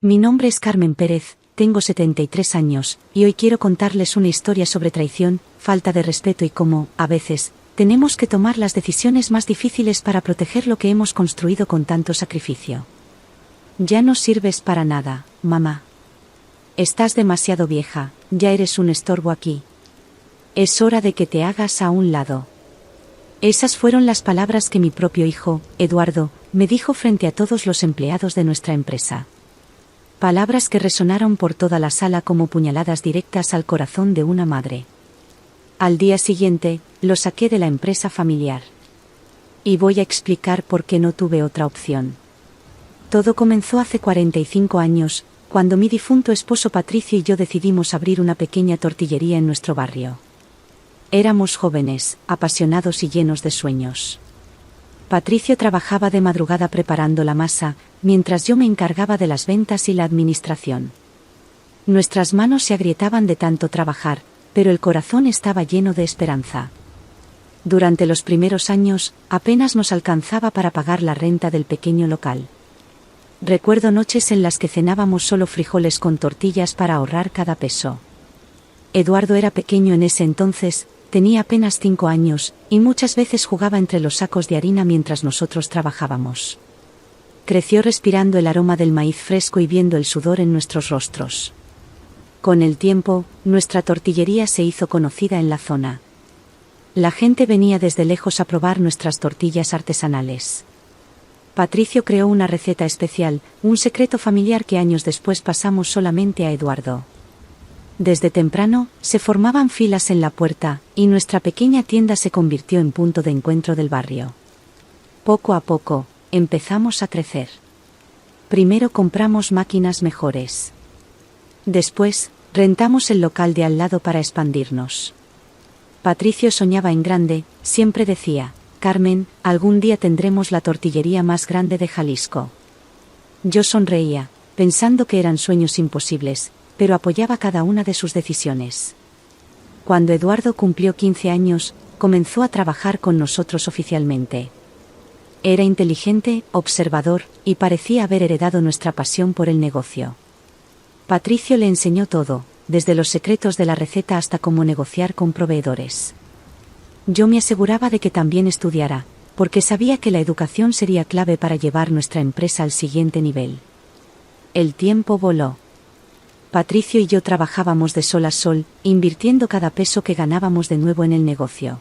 Mi nombre es Carmen Pérez, tengo 73 años, y hoy quiero contarles una historia sobre traición, falta de respeto y cómo, a veces, tenemos que tomar las decisiones más difíciles para proteger lo que hemos construido con tanto sacrificio. Ya no sirves para nada, mamá. Estás demasiado vieja, ya eres un estorbo aquí. Es hora de que te hagas a un lado. Esas fueron las palabras que mi propio hijo, Eduardo, me dijo frente a todos los empleados de nuestra empresa. Palabras que resonaron por toda la sala como puñaladas directas al corazón de una madre. Al día siguiente, lo saqué de la empresa familiar. Y voy a explicar por qué no tuve otra opción. Todo comenzó hace 45 años, cuando mi difunto esposo Patricio y yo decidimos abrir una pequeña tortillería en nuestro barrio. Éramos jóvenes, apasionados y llenos de sueños. Patricio trabajaba de madrugada preparando la masa, mientras yo me encargaba de las ventas y la administración. Nuestras manos se agrietaban de tanto trabajar, pero el corazón estaba lleno de esperanza. Durante los primeros años, apenas nos alcanzaba para pagar la renta del pequeño local. Recuerdo noches en las que cenábamos solo frijoles con tortillas para ahorrar cada peso. Eduardo era pequeño en ese entonces, tenía apenas 5 años, y muchas veces jugaba entre los sacos de harina mientras nosotros trabajábamos. Creció respirando el aroma del maíz fresco y viendo el sudor en nuestros rostros. Con el tiempo, nuestra tortillería se hizo conocida en la zona. La gente venía desde lejos a probar nuestras tortillas artesanales. Patricio creó una receta especial, un secreto familiar que años después pasamos solamente a Eduardo. Desde temprano, se formaban filas en la puerta, y nuestra pequeña tienda se convirtió en punto de encuentro del barrio. Poco a poco, empezamos a crecer. Primero compramos máquinas mejores. Después, rentamos el local de al lado para expandirnos. Patricio soñaba en grande, siempre decía: Carmen, algún día tendremos la tortillería más grande de Jalisco. Yo sonreía, pensando que eran sueños imposibles, pero apoyaba cada una de sus decisiones. Cuando Eduardo cumplió 15 años, comenzó a trabajar con nosotros oficialmente. Era inteligente, observador, y parecía haber heredado nuestra pasión por el negocio. Patricio le enseñó todo, desde los secretos de la receta hasta cómo negociar con proveedores. Yo me aseguraba de que también estudiara, porque sabía que la educación sería clave para llevar nuestra empresa al siguiente nivel. El tiempo voló. Patricio y yo trabajábamos de sol a sol, invirtiendo cada peso que ganábamos de nuevo en el negocio.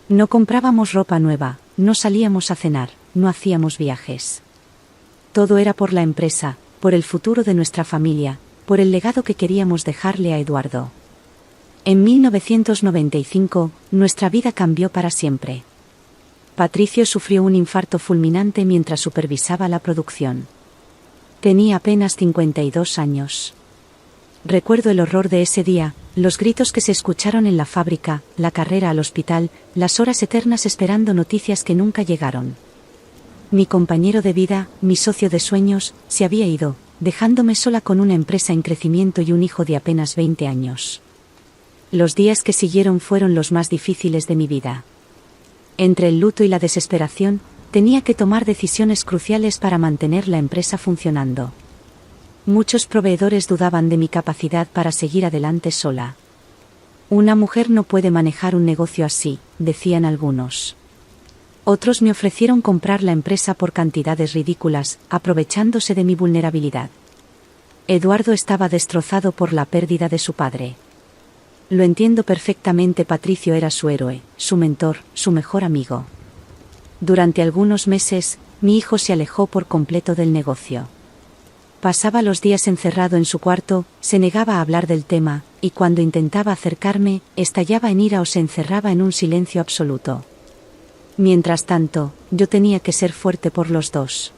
No comprábamos ropa nueva, no salíamos a cenar, no hacíamos viajes. Todo era por la empresa, por el futuro de nuestra familia, por el legado que queríamos dejarle a Eduardo. En 1995, nuestra vida cambió para siempre. Patricio sufrió un infarto fulminante mientras supervisaba la producción. Tenía apenas 52 años. Recuerdo el horror de ese día, los gritos que se escucharon en la fábrica, la carrera al hospital, las horas eternas esperando noticias que nunca llegaron. Mi compañero de vida, mi socio de sueños, se había ido, dejándome sola con una empresa en crecimiento y un hijo de apenas 20 años. Los días que siguieron fueron los más difíciles de mi vida. Entre el luto y la desesperación, tenía que tomar decisiones cruciales para mantener la empresa funcionando. Muchos proveedores dudaban de mi capacidad para seguir adelante sola. Una mujer no puede manejar un negocio así, decían algunos. Otros me ofrecieron comprar la empresa por cantidades ridículas, aprovechándose de mi vulnerabilidad. Eduardo estaba destrozado por la pérdida de su padre. Lo entiendo perfectamente. Patricio era su héroe, su mentor, su mejor amigo. Durante algunos meses, mi hijo se alejó por completo del negocio. Pasaba los días encerrado en su cuarto, se negaba a hablar del tema, y cuando intentaba acercarme, estallaba en ira o se encerraba en un silencio absoluto. Mientras tanto, yo tenía que ser fuerte por los dos.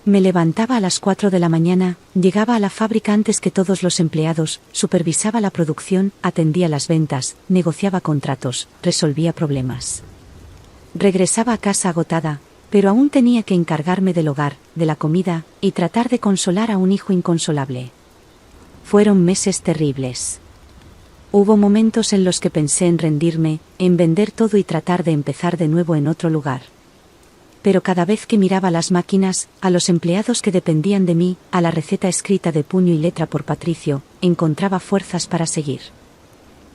Me levantaba a las 4 de la mañana, llegaba a la fábrica antes que todos los empleados, supervisaba la producción, atendía las ventas, negociaba contratos, resolvía problemas. Regresaba a casa agotada, pero aún tenía que encargarme del hogar, de la comida, y tratar de consolar a un hijo inconsolable. Fueron meses terribles. Hubo momentos en los que pensé en rendirme, en vender todo y tratar de empezar de nuevo en otro lugar. pero cada vez que miraba las máquinas, a los empleados que dependían de mí, a la receta escrita de puño y letra por Patricio, encontraba fuerzas para seguir.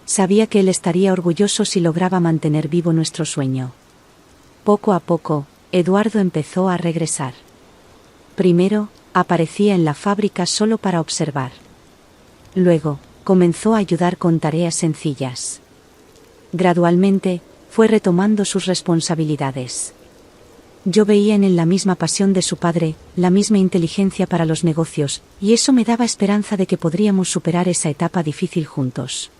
Sabía que él estaría orgulloso si lograba mantener vivo nuestro sueño. Poco a poco, Eduardo empezó a regresar. Primero, aparecía en la fábrica solo para observar. Luego, comenzó a ayudar con tareas sencillas. Gradualmente, fue retomando sus responsabilidades. Yo veía en él la misma pasión de su padre, la misma inteligencia para los negocios, y eso me daba esperanza de que podríamos superar esa etapa difícil juntos.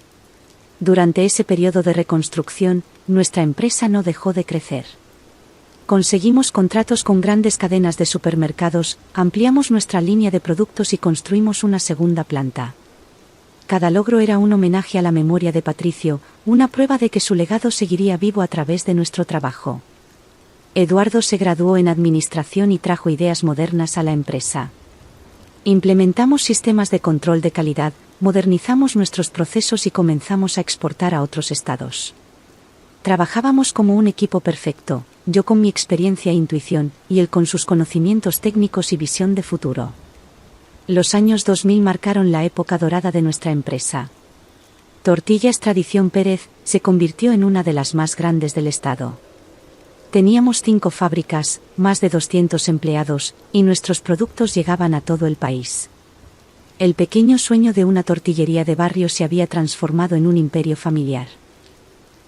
Durante ese periodo de reconstrucción, nuestra empresa no dejó de crecer. Conseguimos contratos con grandes cadenas de supermercados, ampliamos nuestra línea de productos y construimos una segunda planta. Cada logro era un homenaje a la memoria de Patricio, una prueba de que su legado seguiría vivo a través de nuestro trabajo. Eduardo se graduó en administración y trajo ideas modernas a la empresa. Implementamos sistemas de control de calidad, modernizamos nuestros procesos y comenzamos a exportar a otros estados. Trabajábamos como un equipo perfecto, yo con mi experiencia e intuición, y él con sus conocimientos técnicos y visión de futuro. Los años 2000 marcaron la época dorada de nuestra empresa. Tortillas Tradición Pérez se convirtió en una de las más grandes del estado. Teníamos 5 fábricas, más de 200 empleados, y nuestros productos llegaban a todo el país. El pequeño sueño de una tortillería de barrio se había transformado en un imperio familiar.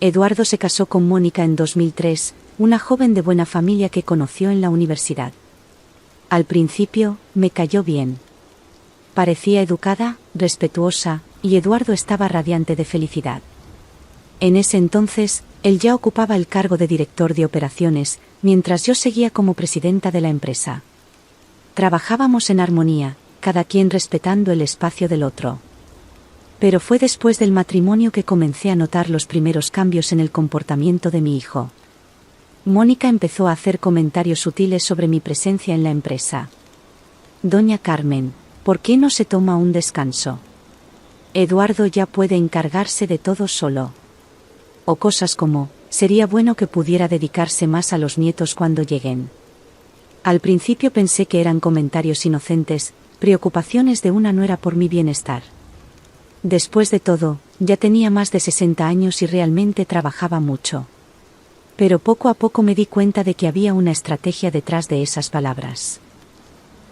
Eduardo se casó con Mónica en 2003, una joven de buena familia que conoció en la universidad. Al principio, me cayó bien. Parecía educada, respetuosa, y Eduardo estaba radiante de felicidad. En ese entonces, él ya ocupaba el cargo de director de operaciones, mientras yo seguía como presidenta de la empresa. Trabajábamos en armonía, cada quien respetando el espacio del otro. Pero fue después del matrimonio que comencé a notar los primeros cambios en el comportamiento de mi hijo. Mónica empezó a hacer comentarios sutiles sobre mi presencia en la empresa. Doña Carmen, ¿por qué no se toma un descanso? Eduardo ya puede encargarse de todo solo. O cosas como, sería bueno que pudiera dedicarse más a los nietos cuando lleguen. Al principio pensé que eran comentarios inocentes, preocupaciones de una nuera por mi bienestar. Después de todo, ya tenía más de 60 años y realmente trabajaba mucho. Pero poco a poco me di cuenta de que había una estrategia detrás de esas palabras.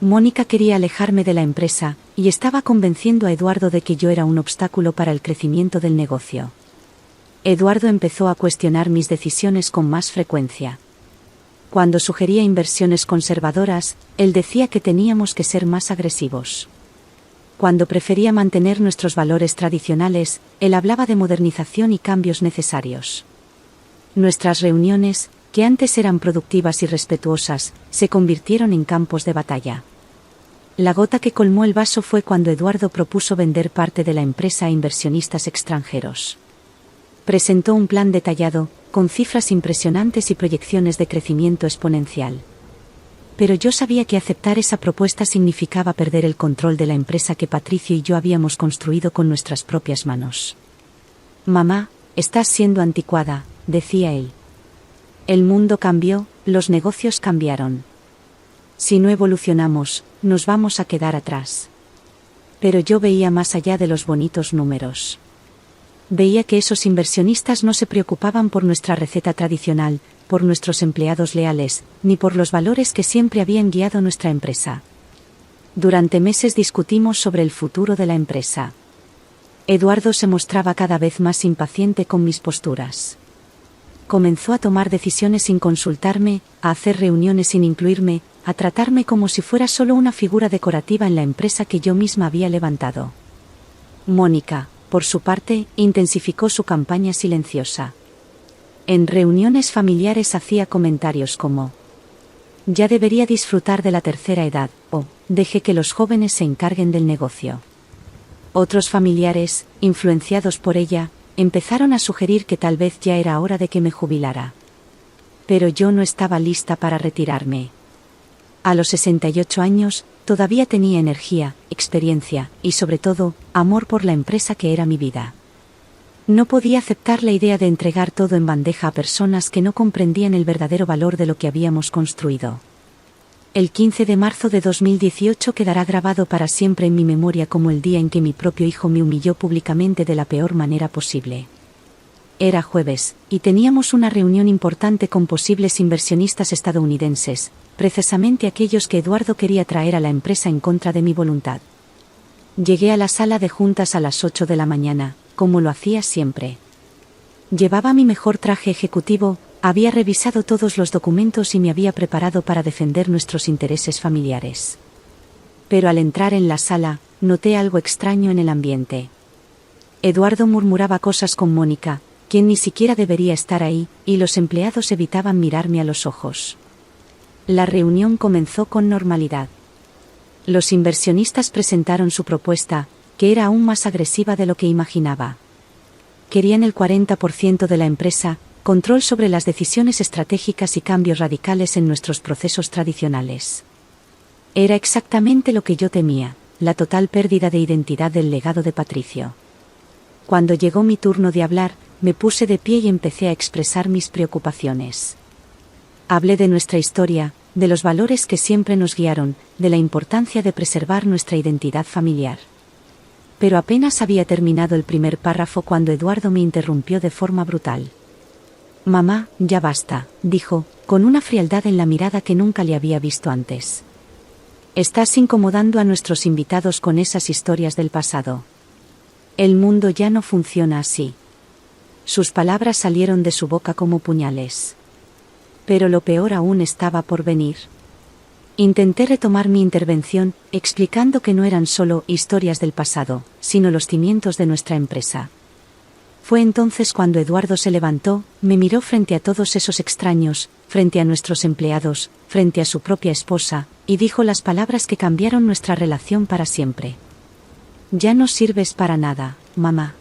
Mónica quería alejarme de la empresa, y estaba convenciendo a Eduardo de que yo era un obstáculo para el crecimiento del negocio. Eduardo empezó a cuestionar mis decisiones con más frecuencia. Cuando sugería inversiones conservadoras, él decía que teníamos que ser más agresivos. Cuando prefería mantener nuestros valores tradicionales, él hablaba de modernización y cambios necesarios. Nuestras reuniones, que antes eran productivas y respetuosas, se convirtieron en campos de batalla. La gota que colmó el vaso fue cuando Eduardo propuso vender parte de la empresa a inversionistas extranjeros. Presentó un plan detallado, con cifras impresionantes y proyecciones de crecimiento exponencial. Pero yo sabía que aceptar esa propuesta significaba perder el control de la empresa que Patricio y yo habíamos construido con nuestras propias manos. Mamá, estás siendo anticuada, decía él. El mundo cambió, los negocios cambiaron. Si no evolucionamos, nos vamos a quedar atrás. Pero yo veía más allá de los bonitos números. Veía que esos inversionistas no se preocupaban por nuestra receta tradicional, por nuestros empleados leales, ni por los valores que siempre habían guiado nuestra empresa. Durante meses discutimos sobre el futuro de la empresa. Eduardo se mostraba cada vez más impaciente con mis posturas. Comenzó a tomar decisiones sin consultarme, a hacer reuniones sin incluirme, a tratarme como si fuera solo una figura decorativa en la empresa que yo misma había levantado. Mónica, por su parte, intensificó su campaña silenciosa. En reuniones familiares hacía comentarios como: ya debería disfrutar de la tercera edad, o deje que los jóvenes se encarguen del negocio. Otros familiares, influenciados por ella, empezaron a sugerir que tal vez ya era hora de que me jubilara. Pero yo no estaba lista para retirarme. A los 68 años, todavía tenía energía, experiencia, y sobre todo, amor por la empresa que era mi vida. No podía aceptar la idea de entregar todo en bandeja a personas que no comprendían el verdadero valor de lo que habíamos construido. El 15 de marzo de 2018 quedará grabado para siempre en mi memoria como el día en que mi propio hijo me humilló públicamente de la peor manera posible. Era jueves, y teníamos una reunión importante con posibles inversionistas estadounidenses, precisamente aquellos que Eduardo quería traer a la empresa en contra de mi voluntad. Llegué a la sala de juntas a las 8 de la mañana, como lo hacía siempre. Llevaba mi mejor traje ejecutivo, había revisado todos los documentos y me había preparado para defender nuestros intereses familiares. Pero al entrar en la sala, noté algo extraño en el ambiente. Eduardo murmuraba cosas con Mónica, quien ni siquiera debería estar ahí, y los empleados evitaban mirarme a los ojos. La reunión comenzó con normalidad. Los inversionistas presentaron su propuesta, que era aún más agresiva de lo que imaginaba. Querían el 40% de la empresa, control sobre las decisiones estratégicas y cambios radicales en nuestros procesos tradicionales. Era exactamente lo que yo temía, la total pérdida de identidad del legado de Patricio. Cuando llegó mi turno de hablar, me puse de pie y empecé a expresar mis preocupaciones. Hablé de nuestra historia, de los valores que siempre nos guiaron, de la importancia de preservar nuestra identidad familiar. Pero apenas había terminado el primer párrafo cuando Eduardo me interrumpió de forma brutal. «Mamá, ya basta», dijo, con una frialdad en la mirada que nunca le había visto antes. «Estás incomodando a nuestros invitados con esas historias del pasado. El mundo ya no funciona así». Sus palabras salieron de su boca como puñales. Pero lo peor aún estaba por venir. Intenté retomar mi intervención, explicando que no eran solo historias del pasado, sino los cimientos de nuestra empresa. Fue entonces cuando Eduardo se levantó, me miró frente a todos esos extraños, frente a nuestros empleados, frente a su propia esposa, y dijo las palabras que cambiaron nuestra relación para siempre. «Ya no sirves para nada, mamá.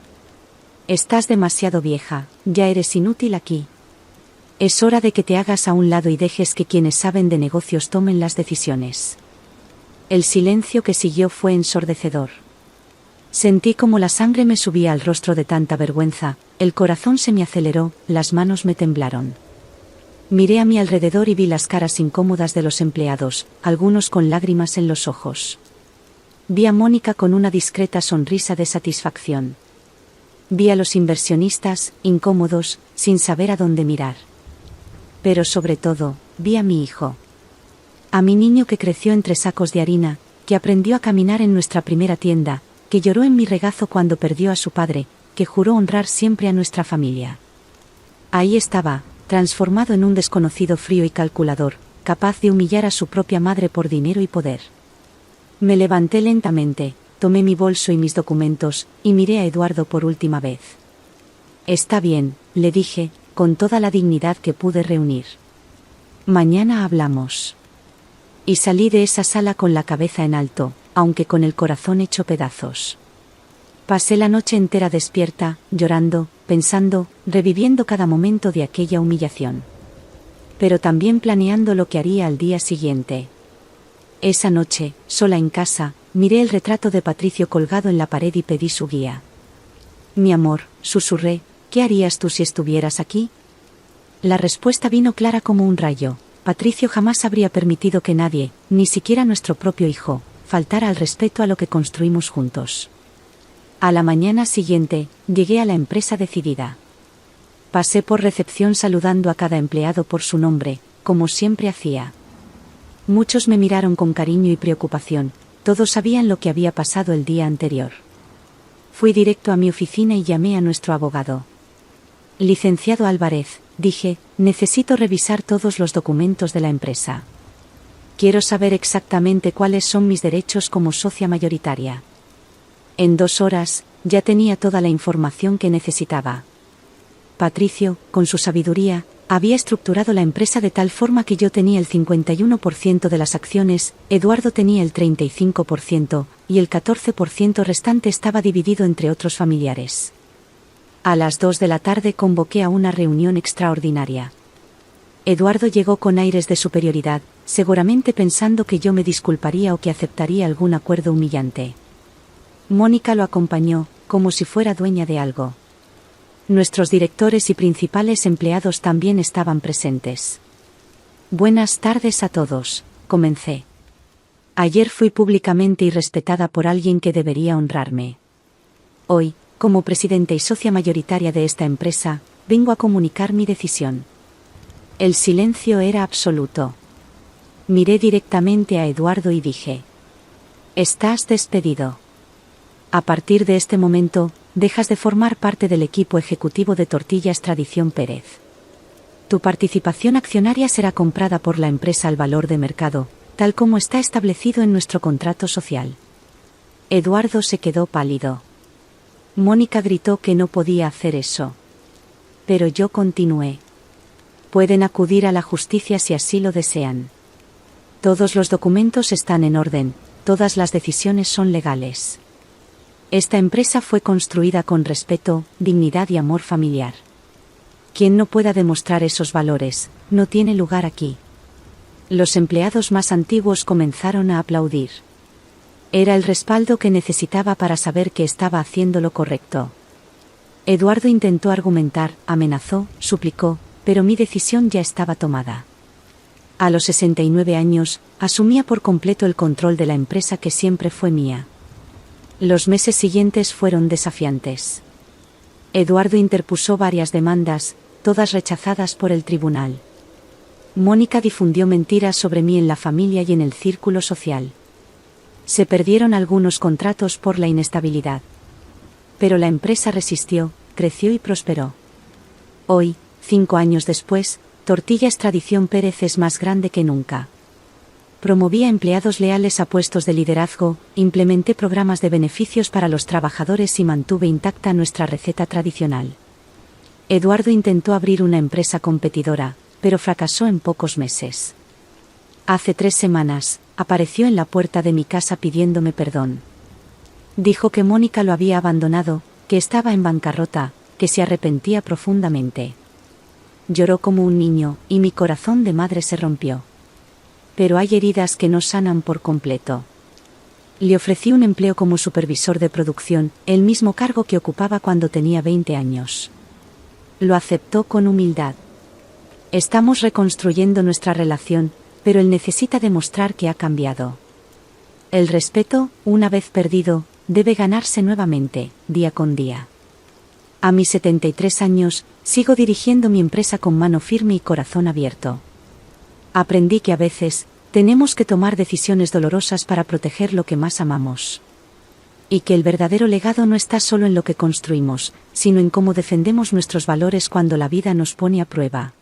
Estás demasiado vieja, ya eres inútil aquí. Es hora de que te hagas a un lado y dejes que quienes saben de negocios tomen las decisiones». El silencio que siguió fue ensordecedor. Sentí como la sangre me subía al rostro de tanta vergüenza, el corazón se me aceleró, las manos me temblaron. Miré a mi alrededor y vi las caras incómodas de los empleados, algunos con lágrimas en los ojos. Vi a Mónica con una discreta sonrisa de satisfacción. Vi a los inversionistas, incómodos, sin saber a dónde mirar. Pero sobre todo, vi a mi hijo. A mi niño que creció entre sacos de harina, que aprendió a caminar en nuestra primera tienda, que lloró en mi regazo cuando perdió a su padre, que juró honrar siempre a nuestra familia. Ahí estaba, transformado en un desconocido frío y calculador, capaz de humillar a su propia madre por dinero y poder. Me levanté lentamente, tomé mi bolso y mis documentos, y miré a Eduardo por última vez. «Está bien», le dije, con toda la dignidad que pude reunir. «Mañana hablamos». Y salí de esa sala con la cabeza en alto, aunque con el corazón hecho pedazos. Pasé la noche entera despierta, llorando, pensando, reviviendo cada momento de aquella humillación. Pero también planeando lo que haría al día siguiente. Esa noche, sola en casa, miré el retrato de Patricio colgado en la pared y pedí su guía. «Mi amor», susurré, «¿qué harías tú si estuvieras aquí?». La respuesta vino clara como un rayo. Patricio jamás habría permitido que nadie, ni siquiera nuestro propio hijo, faltara al respeto a lo que construimos juntos. A la mañana siguiente, llegué a la empresa decidida. Pasé por recepción saludando a cada empleado por su nombre, como siempre hacía. Muchos me miraron con cariño y preocupación, todos sabían lo que había pasado el día anterior. Fui directo a mi oficina y llamé a nuestro abogado. «Licenciado Álvarez», dije, «necesito revisar todos los documentos de la empresa. Quiero saber exactamente cuáles son mis derechos como socia mayoritaria». En 2 horas, ya tenía toda la información que necesitaba. Patricio, con su sabiduría, había estructurado la empresa de tal forma que yo tenía el 51% de las acciones, Eduardo tenía el 35%, y el 14% restante estaba dividido entre otros familiares. A las 2 de la tarde convoqué a una reunión extraordinaria. Eduardo llegó con aires de superioridad, seguramente pensando que yo me disculparía o que aceptaría algún acuerdo humillante. Mónica lo acompañó, como si fuera dueña de algo. Nuestros directores y principales empleados también estaban presentes. Buenas tardes a todos, comencé. Ayer fui públicamente irrespetada por alguien que debería honrarme. Hoy, como presidenta y socia mayoritaria de esta empresa, vengo a comunicar mi decisión. El silencio era absoluto. Miré directamente a Eduardo y dije: estás despedido. A partir de este momento, dejas de formar parte del equipo ejecutivo de Tortillas Tradición Pérez. Tu participación accionaria será comprada por la empresa al valor de mercado, tal como está establecido en nuestro contrato social. Eduardo se quedó pálido. Mónica gritó que no podía hacer eso. Pero yo continué. Pueden acudir a la justicia si así lo desean. Todos los documentos están en orden, todas las decisiones son legales. Esta empresa fue construida con respeto, dignidad y amor familiar. Quien no pueda demostrar esos valores, no tiene lugar aquí. Los empleados más antiguos comenzaron a aplaudir. Era el respaldo que necesitaba para saber que estaba haciendo lo correcto. Eduardo intentó argumentar, amenazó, suplicó, pero mi decisión ya estaba tomada. A los 69 años, asumía por completo el control de la empresa que siempre fue mía. Los meses siguientes fueron desafiantes. Eduardo interpuso varias demandas, todas rechazadas por el tribunal. Mónica difundió mentiras sobre mí en la familia y en el círculo social. Se perdieron algunos contratos por la inestabilidad. Pero la empresa resistió, creció y prosperó. Hoy, 5 años después, Tortillas Tradición Pérez es más grande que nunca. Promoví a empleados leales a puestos de liderazgo, implementé programas de beneficios para los trabajadores y mantuve intacta nuestra receta tradicional. Eduardo intentó abrir una empresa competidora, pero fracasó en pocos meses. Hace 3 semanas, apareció en la puerta de mi casa pidiéndome perdón. Dijo que Mónica lo había abandonado, que estaba en bancarrota, que se arrepentía profundamente. Lloró como un niño, y mi corazón de madre se rompió. Pero hay heridas que no sanan por completo. Le ofrecí un empleo como supervisor de producción, el mismo cargo que ocupaba cuando tenía 20 años. Lo aceptó con humildad. Estamos reconstruyendo nuestra relación, pero él necesita demostrar que ha cambiado. El respeto, una vez perdido, debe ganarse nuevamente, día con día. A mis 73 años, sigo dirigiendo mi empresa con mano firme y corazón abierto. Aprendí que a veces, tenemos que tomar decisiones dolorosas para proteger lo que más amamos. Y que el verdadero legado no está solo en lo que construimos, sino en cómo defendemos nuestros valores cuando la vida nos pone a prueba.